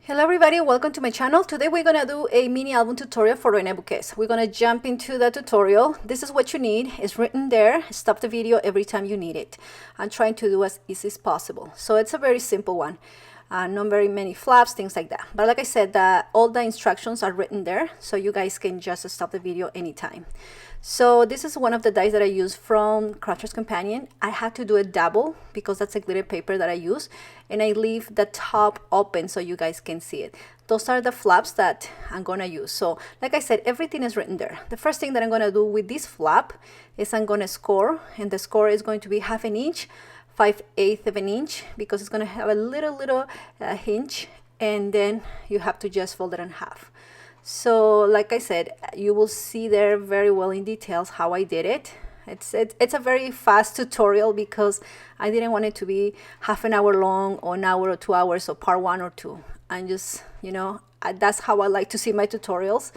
Hello everybody, welcome to my channel. Today we're gonna do a mini album tutorial for ReneaBouquets. We're gonna jump into the tutorial. This is what you need. It's written there. Stop the video every time you need it. I'm trying to do as easy as possible. So it's a very simple one. Not very many flaps, things like that. But like I said, all the instructions are written there, so you guys can just stop the video anytime. So this is one of the dies that I use from Crafter's Companion. I had to do a double because that's a glitter paper that I use, and I leave the top open so you guys can see it. Those are the flaps that I'm gonna use. So like I said, everything is written there. The first thing that I'm gonna do with this flap is I'm gonna score, and the score is going to be 1/2 inch, 5/8 of an inch, because it's gonna have a little hinge, and then you have to just fold it in half. So like I said, you will see there very well in details how I did it. It's a very fast tutorial because I didn't want it to be half an hour long or an hour or 2 hours, or part 1 or 2. I'm just, that's how I like to see my tutorials,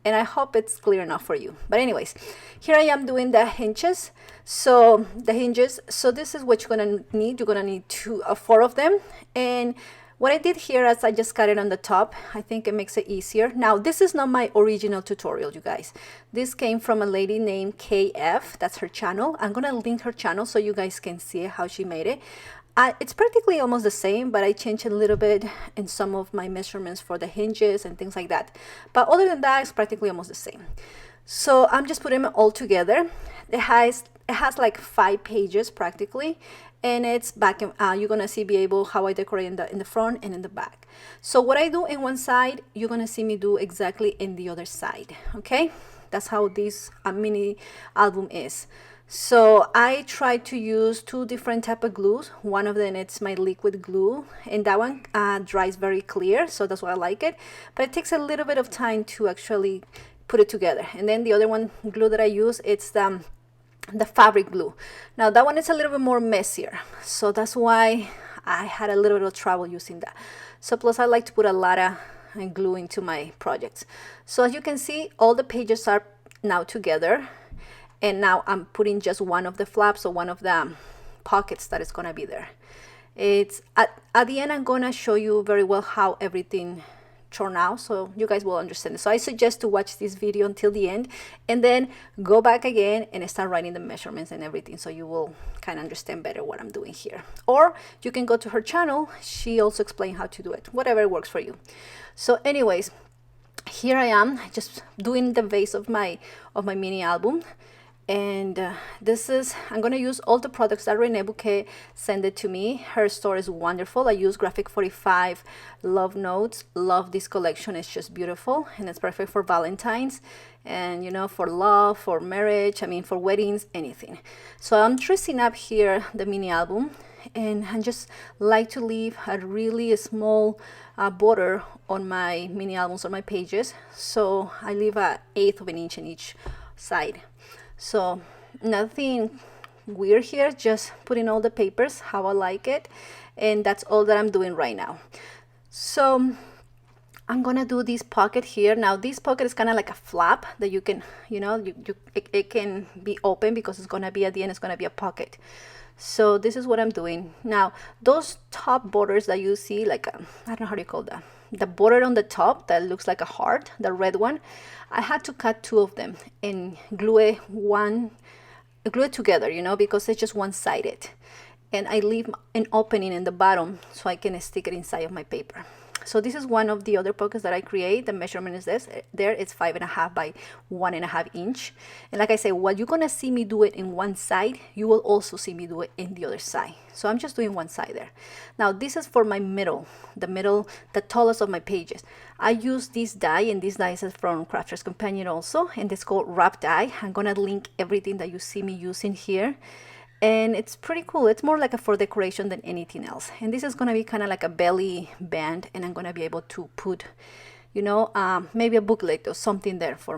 and I hope it's clear enough for you. But anyways, here I am doing the hinges. So the hinges, so this is what you're gonna need. You're gonna need 4 of them, and what I did here is I just cut it on the top. I think it makes it easier. Now, this is not my original tutorial, you guys. This came from a lady named KF. That's her channel. I'm going to link her channel so you guys can see how she made it. It's practically almost the same, but I changed a little bit in some of my measurements for the hinges and things like that. But other than that, it's practically almost the same. So I'm just putting them all together. It has like 5 pages practically, and it's back. You're gonna be able how I decorate in the front and in the back. So what I do in one side, you're gonna see me do exactly in the other side. Okay, that's how this mini album is. So I try to use 2 different type of glues. One of them, it's my liquid glue, and that one dries very clear, so that's why I like it. But it takes a little bit of time to actually put it together. And then the other one glue that I use, it's the fabric glue. Now that one is a little bit more messier, so that's why I had a little bit of trouble using that. So plus I like to put a lot of glue into my projects. So as you can see, all the pages are now together, and now I'm putting just one of the flaps, or one of the pockets that is going to be there. It's at the end, I'm going to show you very well how everything turned out, so you guys will understand it. So I suggest to watch this video until the end, and then go back again and start writing the measurements and everything, so you will kind of understand better what I'm doing here. Or you can go to her channel. She also explained how to do it, whatever works for you. So anyways, here I am just doing the base of my mini album. And this is, I'm going to use all the products that ReneaBouquets sent it to me. Her store is wonderful. I use Graphic 45 Love Notes. Love this collection. It's just beautiful, and it's perfect for Valentine's, and for love, for marriage, I mean for weddings, anything. So I'm dressing up here the mini album, and I just like to leave a really small border on my mini albums, on my pages. So I leave 1/8 of an inch in each side. So nothing weird here, just putting all the papers how I like it, and that's all that I'm doing right now. So I'm gonna do this pocket here. Now this pocket is kind of like a flap that you can, it can be open, because it's gonna be at the end, it's gonna be a pocket. So this is what I'm doing. Now those top borders that you see, like I don't know how do you call that, the border on the top that looks like a heart, the red one, I had to cut 2 of them and glue it together, because it's just one-sided, and I leave an opening in the bottom so I can stick it inside of my paper. So this is one of the other pockets that I create. The measurement is this. There it's 5.5 by 1.5 inch. And like I say, while you're gonna see me do it in one side, you will also see me do it in the other side. So I'm just doing one side there. Now this is for my middle, the tallest of my pages. I use this die, and this die is from Crafter's Companion also, and it's called wrap die. I'm gonna link everything that you see me using here. And it's pretty cool. It's more like a for decoration than anything else. And this is going to be kind of like a belly band, and I'm going to be able to put, maybe a booklet or something there for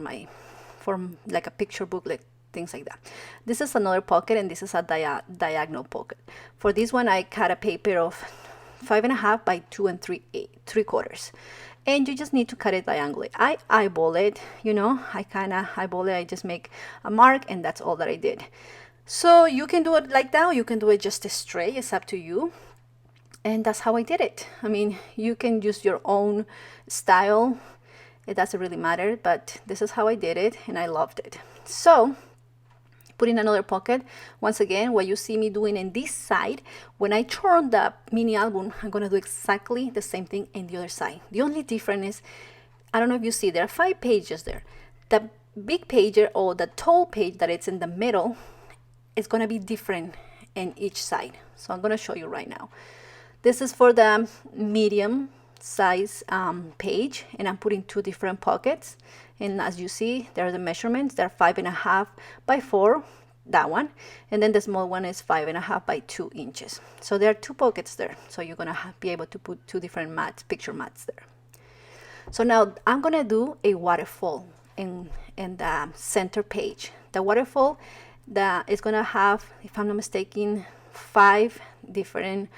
like a picture booklet, things like that. This is another pocket, and this is a diagonal pocket. For this one, I cut a paper of 5.5 by 2 3/4. And you just need to cut it diagonally. I eyeball it, I kind of eyeball it. I just make a mark, and that's all that I did. So you can do it like that, or you can do it just straight. It's up to you. And that's how I did it. I mean, you can use your own style. It doesn't really matter, but this is how I did it, and I loved it. So, put in another pocket. Once again, what you see me doing in this side, when I turn the mini album, I'm gonna do exactly the same thing in the other side. The only difference is, I don't know if you see, there are 5 pages there. The big page or the tall page that it's in the middle is gonna be different in each side. So I'm gonna show you right now. This is for the medium size page, and I'm putting 2 different pockets. And as you see, there are the measurements. They're 5.5 by 4, that one, and then the small one is 5.5 by 2 inches. So there are 2 pockets there. So you're gonna be able to put 2 different mats, picture mats there. So now I'm gonna do a waterfall in the center page. The waterfall that is gonna have, if I'm not mistaken, 5 different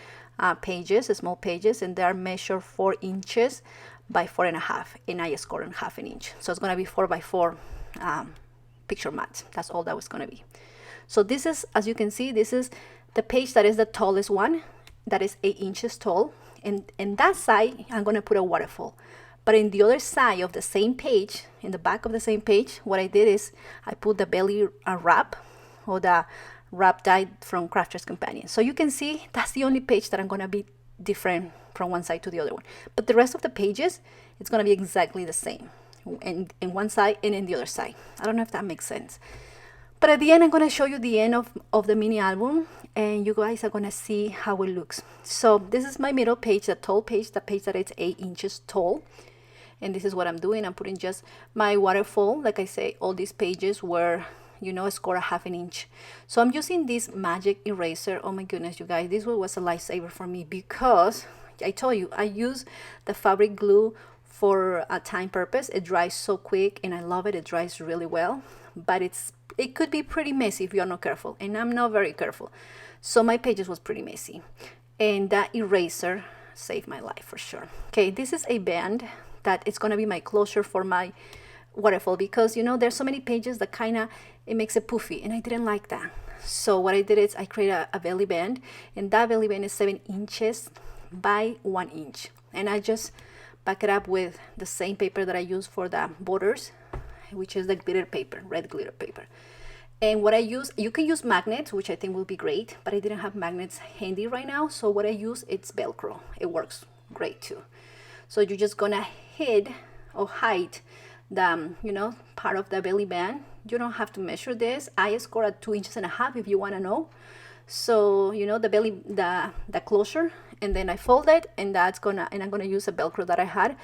pages, small pages, and they are measured 4 inches by 4.5, and I scored on 1/2 inch. So it's gonna be 4 by 4 picture mats. That's all that was gonna be. So this is, as you can see, this is the page that is the tallest one, that is 8 inches tall. And in that side, I'm gonna put a waterfall. But in the other side of the same page, in the back of the same page, what I did is I put the belly wrap, or the wrap dyed from Crafter's Companion. So you can see that's the only page that I'm gonna be different from one side to the other one. But the rest of the pages, it's gonna be exactly the same in one side and in the other side. I don't know if that makes sense. But at the end, I'm gonna show you the end of the mini album, and you guys are gonna see how it looks. So this is my middle page, the tall page, the page that is 8 inches tall. And this is what I'm doing. I'm putting just my waterfall. Like I say, all these pages were, you know, score 1/2 inch. So I'm using this magic eraser. Oh my goodness, you guys, this one was a lifesaver for me, because I told you I use the fabric glue for a time purpose. It dries so quick, and I love it. It dries really well, but it could be pretty messy if you're not careful, and I'm not very careful. So my pages was pretty messy, and that eraser saved my life for sure. Okay, this is a band that it's gonna be my closure for my waterfall, because you know there's so many pages that kind of, it makes it poofy, and I didn't like that. So what I did is I created a belly band, and that belly band is 7 inches by 1 inch, and I just back it up with the same paper that I use for the borders, which is the glitter paper, red glitter paper. And what I use, you can use magnets, which I think will be great, but I didn't have magnets handy right now, so what I use, it's Velcro. It works great too. So you're just gonna hide the, you know, part of the belly band. You don't have to measure this. I score at 2.5 inches if you want to know. So you know the belly, the closure, and then I fold it, and I'm gonna use a Velcro that I had.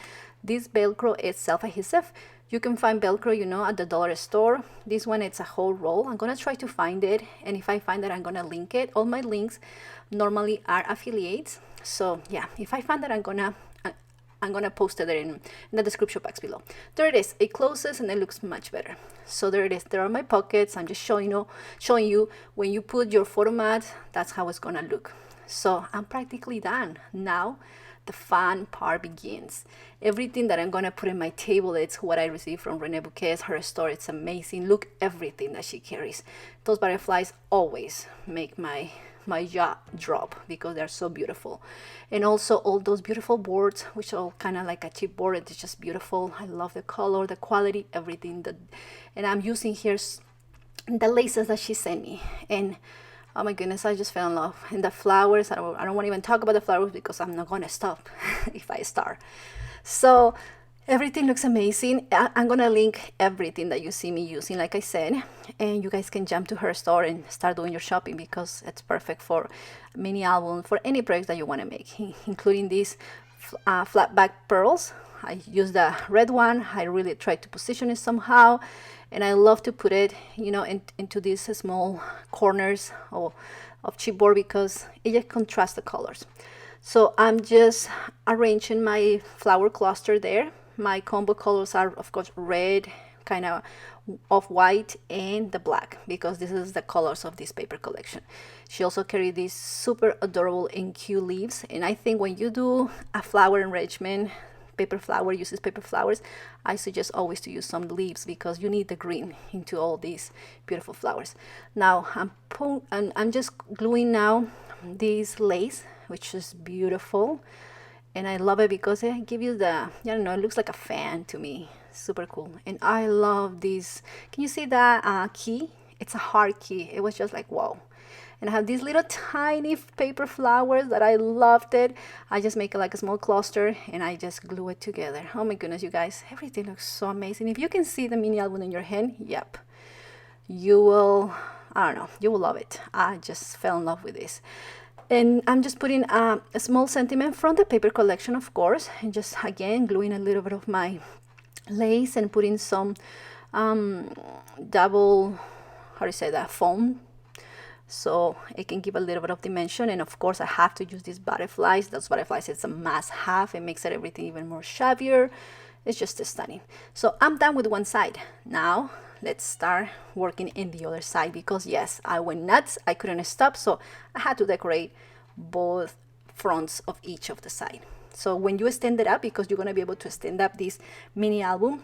This Velcro is self-adhesive. You can find Velcro, you know, at the dollar store. This one, it's a whole roll. I'm gonna try to find it, and if I find it, I'm gonna link it. All my links normally are affiliates. So yeah, if I find that, I'm gonna post it there in the description box below. There it is. It closes and it looks much better. So there it is. There are my pockets. I'm just showing you when you put your photo mat, that's how it's gonna look. So I'm practically done. Now the fun part begins. Everything that I'm gonna put in my table, it's what I received from ReneaBouquets, her store. It's amazing. Look, everything that she carries. Those butterflies always make my jaw drop because they're so beautiful. And also all those beautiful boards, which are kind of like a chipboard. It's just beautiful. I love the color, the quality, everything. And I'm using here the laces that she sent me, and oh my goodness, I just fell in love. And the flowers, I don't want to even talk about the flowers because I'm not gonna stop if I start. So everything looks amazing. I'm gonna link everything that you see me using, like I said, and you guys can jump to her store and start doing your shopping because it's perfect for mini album, for any project that you want to make, including these flatback pearls. I use the red one. I really try to position it somehow, and I love to put it, you know, into these small corners of chipboard because it just contrasts the colors. So I'm just arranging my flower cluster there. My combo colors are, of course, red, kind of off-white, and the black, because this is the colors of this paper collection. She also carried these super adorable and cute leaves, and I think when you do a flower enrichment, paper flower uses paper flowers, I suggest always to use some leaves because you need the green into all these beautiful flowers. Now I'm just gluing now this lace which is beautiful. And I love it because it gives you the, I don't know, it looks like a fan to me. Super cool. And I love this. Can you see that key? It's a heart key. It was just like, wow. And I have these little tiny paper flowers that I loved it. I just make it like a small cluster and I just glue it together. Oh my goodness, you guys, everything looks so amazing. If you can see the mini album in your hand, yep, you will, I don't know, you will love it. I just fell in love with this. And I'm just putting a small sentiment from the paper collection, of course, and just again gluing a little bit of my lace and putting some double, how do you say that, foam, so it can give a little bit of dimension. And of course I have to use these butterflies. Those butterflies, it's a must have. It makes it everything even more shabbier. It's just stunning. So I'm done with one side. Now let's start working in the other side, because yes, I went nuts. I couldn't stop, so I had to decorate both fronts of each of the side. So when you stand it up, because you're going to be able to stand up this mini album,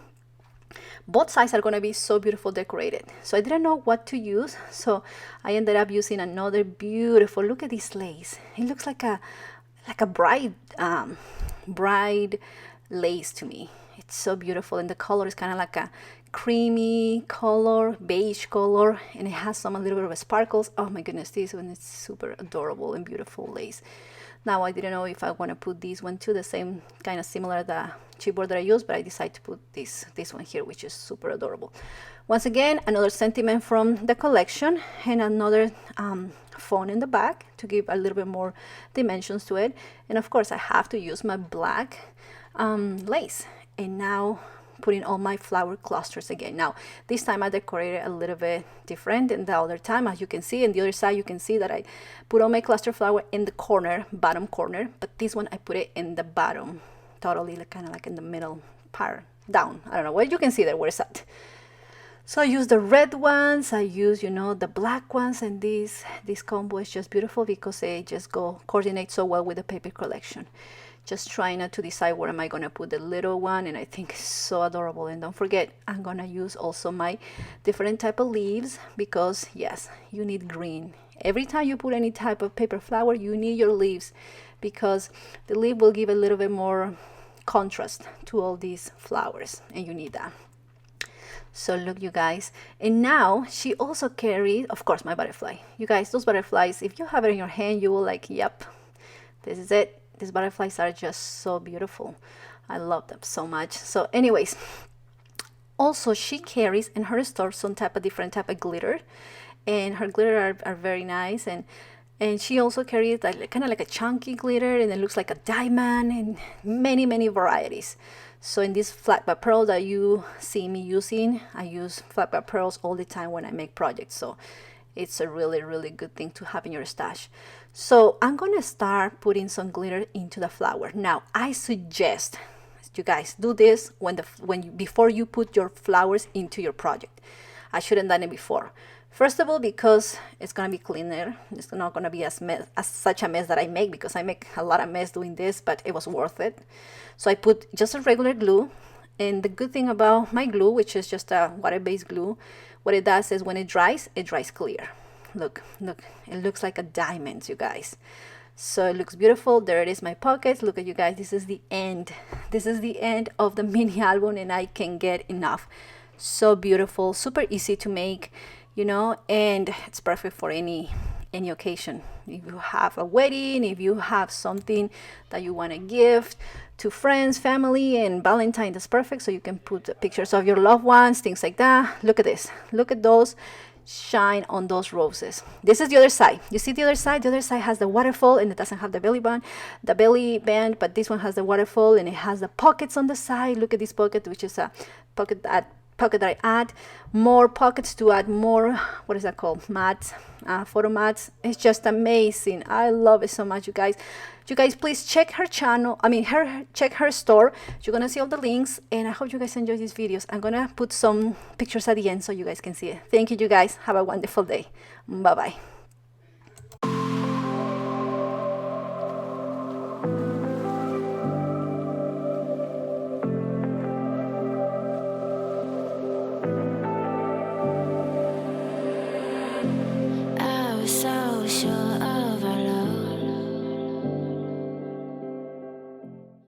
both sides are going to be so beautiful decorated. So I didn't know what to use, so I ended up using another beautiful, look at this lace. It looks like a bride lace to me. It's so beautiful, and the color is kind of like a creamy color, beige color, and it has some a little bit of sparkles. Oh my goodness, this one is super adorable and beautiful lace. Now I didn't know if I want to put this one too, the same kind of similar the chipboard that I used, but I decided to put this one here, which is super adorable. Once again, another sentiment from the collection, and another phone in the back to give a little bit more dimensions to it. And of course I have to use my black lace. And now putting all my flower clusters again. Now this time I decorated a little bit different than the other time. As you can see, in the other side you can see that I put all my cluster flower in the corner, bottom corner, but this one I put it in the bottom, totally kind of like in the middle part down. I don't know, well, you can see there where it's at. So I use the red ones, I use, you know, the black ones, and this combo is just beautiful because they just coordinate so well with the paper collection. Just trying not to decide where am I going to put the little one, and I think it's so adorable. And don't forget, I'm going to use also my different type of leaves, because yes, you need green. Every time you put any type of paper flower, you need your leaves, because the leaf will give a little bit more contrast to all these flowers, and you need that. So look, you guys, and now she also carried, of course, my butterfly. You guys, those butterflies, if you have it in your hand, you will like, yep, this is it. These butterflies are just so beautiful. I love them so much. So anyways, also she carries in her store some different type of glitter, and her glitter are very nice. And she also carries like kind of like a chunky glitter, and it looks like a diamond, and many varieties. So in this flatback pearl that you see me using, I use flatback pearls all the time when I make projects. So it's a really good thing to have in your stash. So I'm gonna start putting some glitter into the flower. Now I suggest you guys do this before you put your flowers into your project. I shouldn't have done it before. First of all, because it's gonna be cleaner. It's not gonna be as such a mess that I make, because I make a lot of mess doing this, but it was worth it. So I put just a regular glue, and the good thing about my glue, which is just a water-based glue, what it does is when it dries clear. Look, it looks like a diamond, you guys. So it looks beautiful. There it is, my pockets. Look at you guys, this is the end. This is the end of the mini album, and I can get enough. So beautiful, super easy to make, you know, and it's perfect for any occasion. If you have a wedding, if you have something that you want to gift to friends, family, and Valentine, that's perfect. So you can put pictures of your loved ones, things like that. Look at this, look at those shine on those roses. This is the other side. You see the other side? The other side has the waterfall, and it doesn't have the belly band, but this one has the waterfall, and it has the pockets on the side. Look at this pocket, which is a pocket that I add more pockets to add more, what is that called, mats, photo mats. It's just amazing. I love it so much, you guys. You guys, please check her channel, check her store. You're gonna see all the links, and I hope you guys enjoy these videos. I'm gonna put some pictures at the end so you guys can see it. Thank you, you guys. Have a wonderful day. Bye bye.